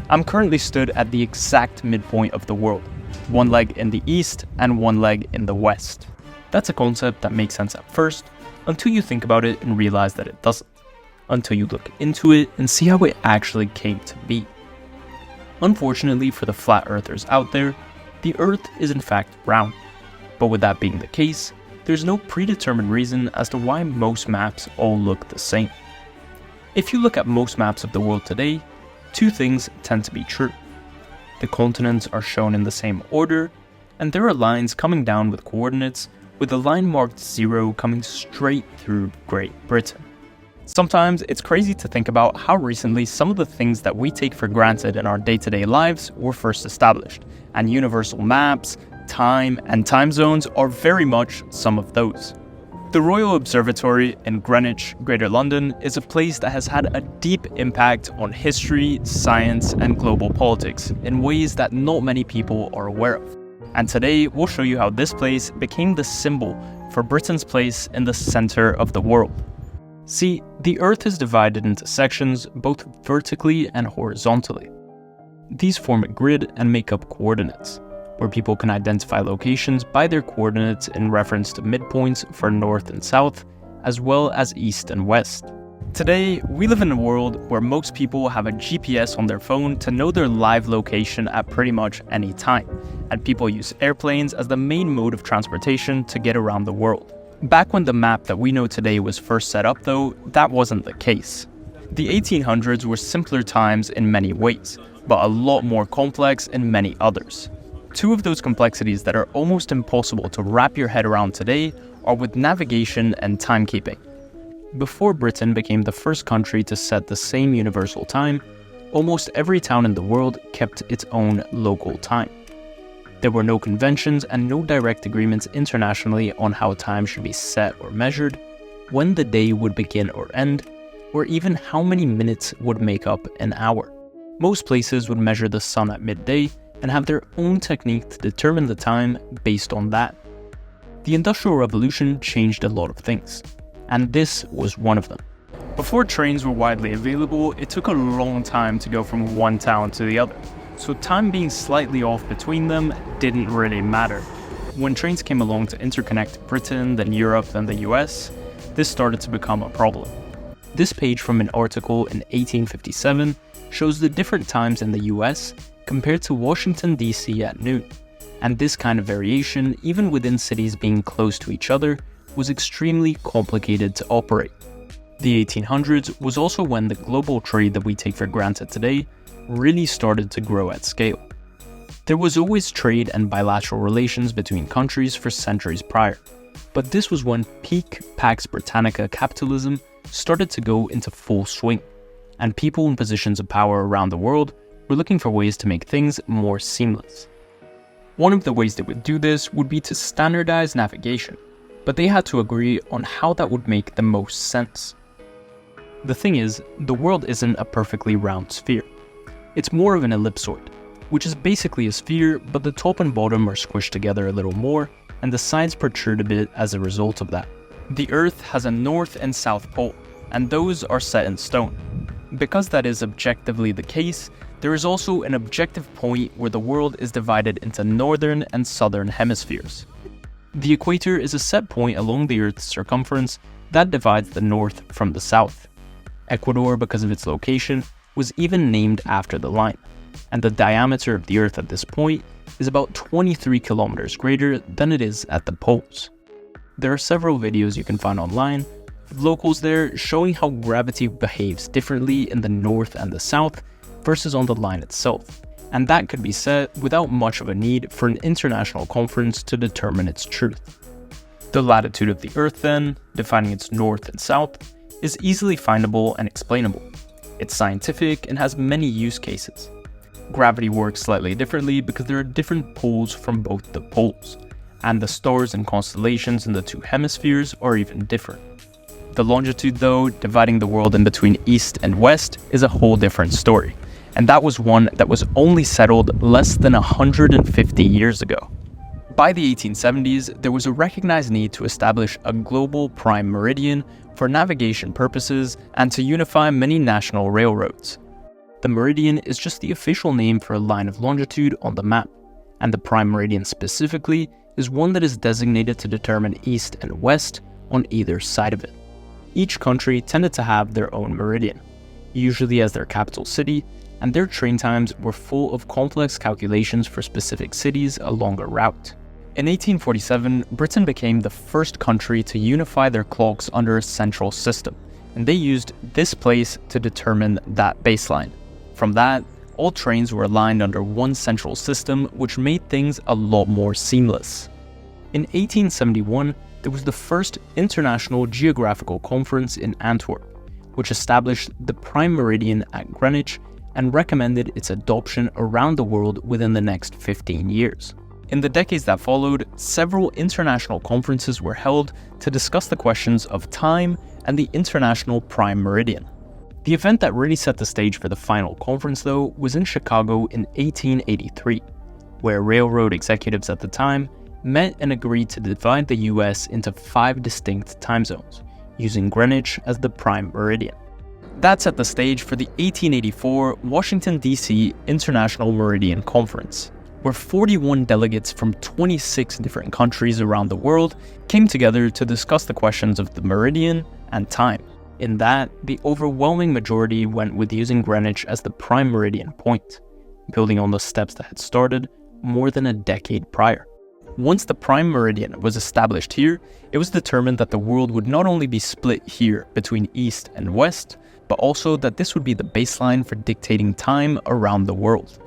I'm currently stood at the exact midpoint of the world, one leg in the east and one leg in the west. That's a concept that makes sense at first, until you think about it and realize that it doesn't, until you look into it and see how it actually came to be. Unfortunately for the flat earthers out there, the Earth is in fact round. But with that being the case, there's no predetermined reason as to why most maps all look the same. If you look at most maps of the world today, two things tend to be true. The continents are shown in the same order, and there are lines coming down with coordinates, with the line marked 0 coming straight through Great Britain. Sometimes it's crazy to think about how recently some of the things that we take for granted in our day-to-day lives were first established, and universal maps, time, and time zones are very much some of those. The Royal Observatory in Greenwich, Greater London, is a place that has had a deep impact on history, science, and global politics in ways that not many people are aware of. And today, we'll show you how this place became the symbol for Britain's place in the center of the world. See, the Earth is divided into sections both vertically and horizontally. These form a grid and make up coordinates, where people can identify locations by their coordinates in reference to midpoints for north and south, as well as east and west. Today, we live in a world where most people have a GPS on their phone to know their live location at pretty much any time, and people use airplanes as the main mode of transportation to get around the world. Back when the map that we know today was first set up though, that wasn't the case. The 1800s were simpler times in many ways, but a lot more complex in many others. Two of those complexities that are almost impossible to wrap your head around today are with navigation and timekeeping. Before Britain became the first country to set the same universal time, almost every town in the world kept its own local time. There were no conventions and no direct agreements internationally on how time should be set or measured, when the day would begin or end, or even how many minutes would make up an hour. Most places would measure the sun at midday and have their own technique to determine the time based on that. The Industrial Revolution changed a lot of things, and this was one of them. Before trains were widely available, it took a long time to go from one town to the other, so time being slightly off between them didn't really matter. When trains came along to interconnect Britain, then Europe, then the US, this started to become a problem. This page from an article in 1857 shows the different times in the US compared to Washington, D.C. at noon, and this kind of variation, even within cities being close to each other, was extremely complicated to operate. The 1800s was also when the global trade that we take for granted today really started to grow at scale. There was always trade and bilateral relations between countries for centuries prior, but this was when peak Pax Britannica capitalism started to go into full swing, and people in positions of power around the world were looking for ways to make things more seamless. One of the ways they would do this would be to standardize navigation, but they had to agree on how that would make the most sense. The thing is, the world isn't a perfectly round sphere. It's more of an ellipsoid, which is basically a sphere, but the top and bottom are squished together a little more, and the sides protrude a bit as a result of that. The Earth has a north and south pole, and those are set in stone. Because that is objectively the case, there is also an objective point where the world is divided into northern and southern hemispheres. The equator is a set point along the Earth's circumference that divides the north from the south. Ecuador, because of its location, was even named after the line, and the diameter of the Earth at this point is about 23 kilometers greater than it is at the poles. There are several videos you can find online of locals there showing how gravity behaves differently in the north and the south versus on the line itself, and that could be set without much of a need for an international conference to determine its truth. The latitude of the Earth then, defining its north and south, is easily findable and explainable. It's scientific and has many use cases. Gravity works slightly differently because there are different pulls from both the poles, and the stars and constellations in the two hemispheres are even different. The longitude though, dividing the world in between east and west, is a whole different story, and that was one that was only settled less than 150 years ago. By the 1870s, there was a recognized need to establish a global prime meridian for navigation purposes and to unify many national railroads. The meridian is just the official name for a line of longitude on the map, and the prime meridian specifically is one that is designated to determine east and west on either side of it. Each country tended to have their own meridian, usually as their capital city, and their train times were full of complex calculations for specific cities along a route. In 1847, Britain became the first country to unify their clocks under a central system, and they used this place to determine that baseline. From that, all trains were aligned under one central system, which made things a lot more seamless. In 1871, there was the first International Geographical Conference in Antwerp, which established the prime meridian at Greenwich and recommended its adoption around the world within the next 15 years. In the decades that followed, several international conferences were held to discuss the questions of time and the international prime meridian. The event that really set the stage for the final conference, though, was in Chicago in 1883, where railroad executives at the time met and agreed to divide the US into 5 distinct time zones, using Greenwich as the prime meridian. That set the stage for the 1884 Washington, D.C. International Meridian Conference, where 41 delegates from 26 different countries around the world came together to discuss the questions of the meridian and time. In that, the overwhelming majority went with using Greenwich as the prime meridian point, building on the steps that had started more than a decade prior. Once the prime meridian was established here, it was determined that the world would not only be split here between east and west, but also that this would be the baseline for dictating time around the world.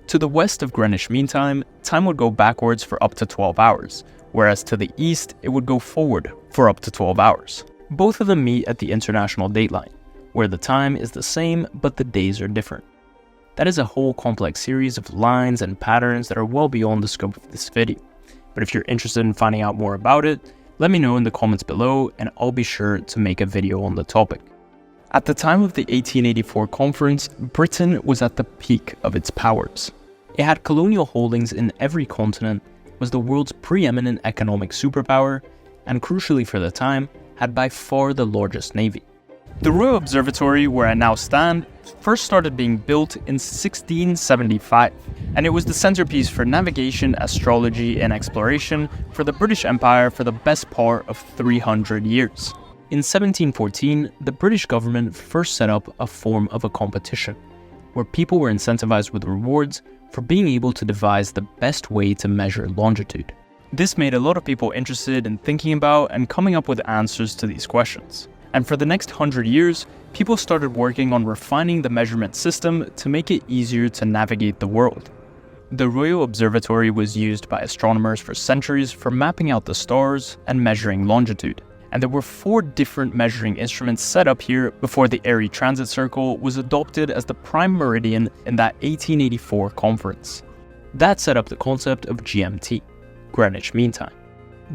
To the west of Greenwich Mean Time, time would go backwards for up to 12 hours, whereas to the east, it would go forward for up to 12 hours. Both of them meet at the international dateline, where the time is the same but the days are different. That is a whole complex series of lines and patterns that are well beyond the scope of this video. But if you're interested in finding out more about it, let me know in the comments below and I'll be sure to make a video on the topic. At the time of the 1884 conference, Britain was at the peak of its powers. It had colonial holdings in every continent, was the world's preeminent economic superpower, and crucially for the time, had by far the largest navy. The Royal Observatory, where I now stand, first started being built in 1675, and it was the centerpiece for navigation, astrology, and exploration for the British Empire for the best part of 300 years. In 1714, the British government first set up a form of a competition, where people were incentivized with rewards for being able to devise the best way to measure longitude. This made a lot of people interested in thinking about and coming up with answers to these questions. And for the next 100 years, people started working on refining the measurement system to make it easier to navigate the world. The Royal Observatory was used by astronomers for centuries for mapping out the stars and measuring longitude. And there were 4 different measuring instruments set up here before the Erie Transit Circle was adopted as the prime meridian in that 1884 conference. That set up the concept of GMT, Greenwich Mean Time.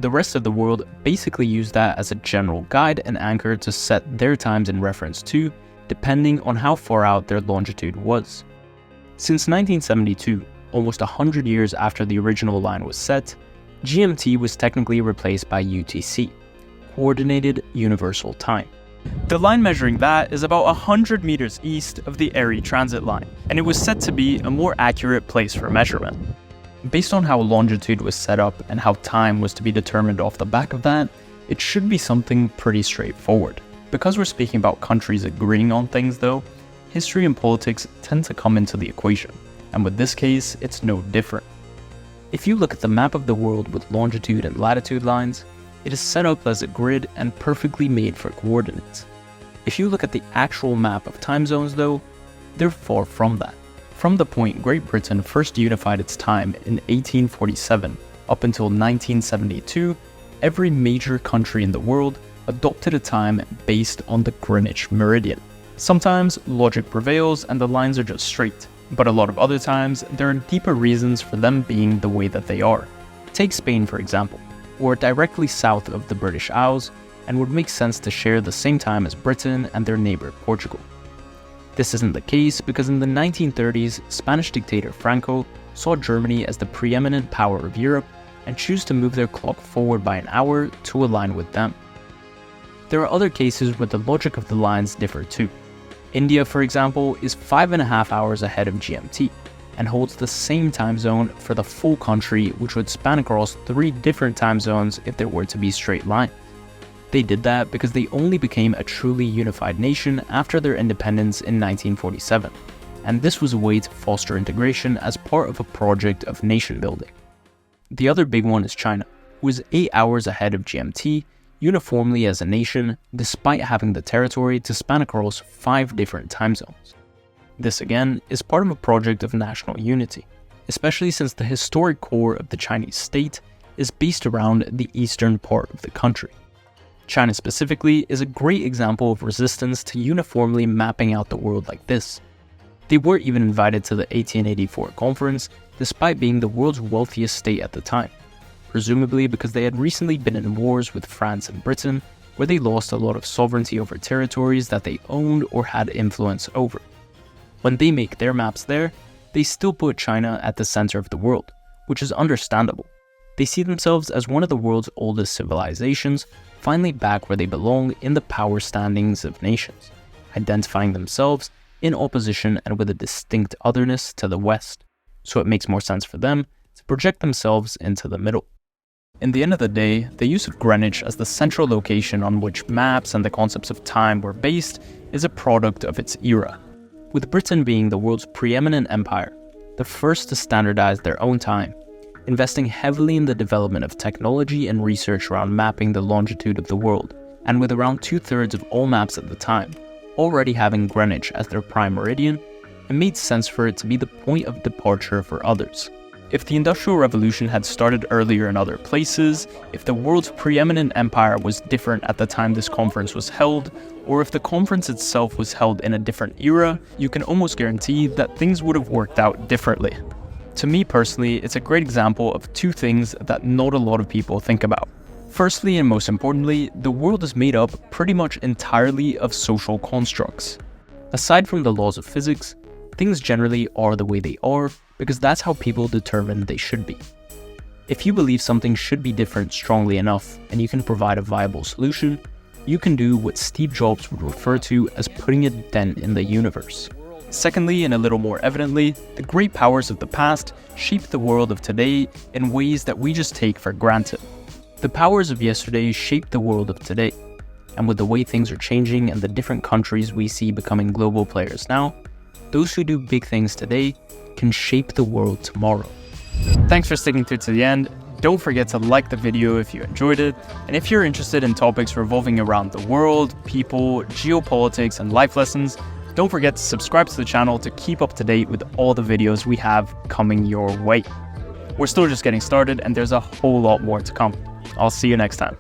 The rest of the world basically used that as a general guide and anchor to set their times in reference to, depending on how far out their longitude was. Since 1972, almost 100 years after the original line was set, GMT was technically replaced by UTC, Coordinated Universal Time. The line measuring that is about 100 meters east of the Erie Transit Line, and it was set to be a more accurate place for measurement. Based on how longitude was set up and how time was to be determined off the back of that, it should be something pretty straightforward. Because we're speaking about countries agreeing on things though, history and politics tend to come into the equation, and with this case, it's no different. If you look at the map of the world with longitude and latitude lines, it is set up as a grid and perfectly made for coordinates. If you look at the actual map of time zones though, they're far from that. From the point Great Britain first unified its time in 1847 up until 1972, every major country in the world adopted a time based on the Greenwich meridian. Sometimes logic prevails and the lines are just straight, but a lot of other times there are deeper reasons for them being the way that they are. Take Spain for example. We're directly south of the British Isles and would make sense to share the same time as Britain and their neighbor Portugal. This isn't the case because in the 1930s, Spanish dictator Franco saw Germany as the preeminent power of Europe and chose to move their clock forward by an hour to align with them. There are other cases where the logic of the lines differ too. India, for example, is 5.5 hours ahead of GMT and holds the same time zone for the full country, which would span across 3 different time zones if there were to be straight lines. They did that because they only became a truly unified nation after their independence in 1947, and this was a way to foster integration as part of a project of nation building. The other big one is China, who is 8 hours ahead of GMT, uniformly as a nation, despite having the territory to span across 5 different time zones. This again is part of a project of national unity, especially since the historic core of the Chinese state is based around the eastern part of the country. China specifically is a great example of resistance to uniformly mapping out the world like this. They weren't even invited to the 1884 conference, despite being the world's wealthiest state at the time, presumably because they had recently been in wars with France and Britain, where they lost a lot of sovereignty over territories that they owned or had influence over. When they make their maps there, they still put China at the center of the world, which is understandable. They see themselves as one of the world's oldest civilizations, finally back where they belong in the power standings of nations, identifying themselves in opposition and with a distinct otherness to the West, so it makes more sense for them to project themselves into the middle. In the end of the day, the use of Greenwich as the central location on which maps and the concepts of time were based is a product of its era, with Britain being the world's preeminent empire, the first to standardize their own time, investing heavily in the development of technology and research around mapping the longitude of the world, and with around 2/3 of all maps at the time already having Greenwich as their prime meridian, it made sense for it to be the point of departure for others. If the Industrial Revolution had started earlier in other places, if the world's preeminent empire was different at the time this conference was held, or if the conference itself was held in a different era, you can almost guarantee that things would have worked out differently. To me personally, it's a great example of 2 things that not a lot of people think about. Firstly, and most importantly, the world is made up pretty much entirely of social constructs. Aside from the laws of physics, things generally are the way they are because that's how people determine they should be. If you believe something should be different strongly enough and you can provide a viable solution, you can do what Steve Jobs would refer to as putting a dent in the universe. Secondly, and a little more evidently, the great powers of the past shaped the world of today in ways that we just take for granted. The powers of yesterday shaped the world of today, and with the way things are changing and the different countries we see becoming global players now, those who do big things today can shape the world tomorrow. Thanks for sticking through to the end. Don't forget to like the video if you enjoyed it, and if you're interested in topics revolving around the world, people, geopolitics, and life lessons, don't forget to subscribe to the channel to keep up to date with all the videos we have coming your way. We're still just getting started and there's a whole lot more to come. I'll see you next time.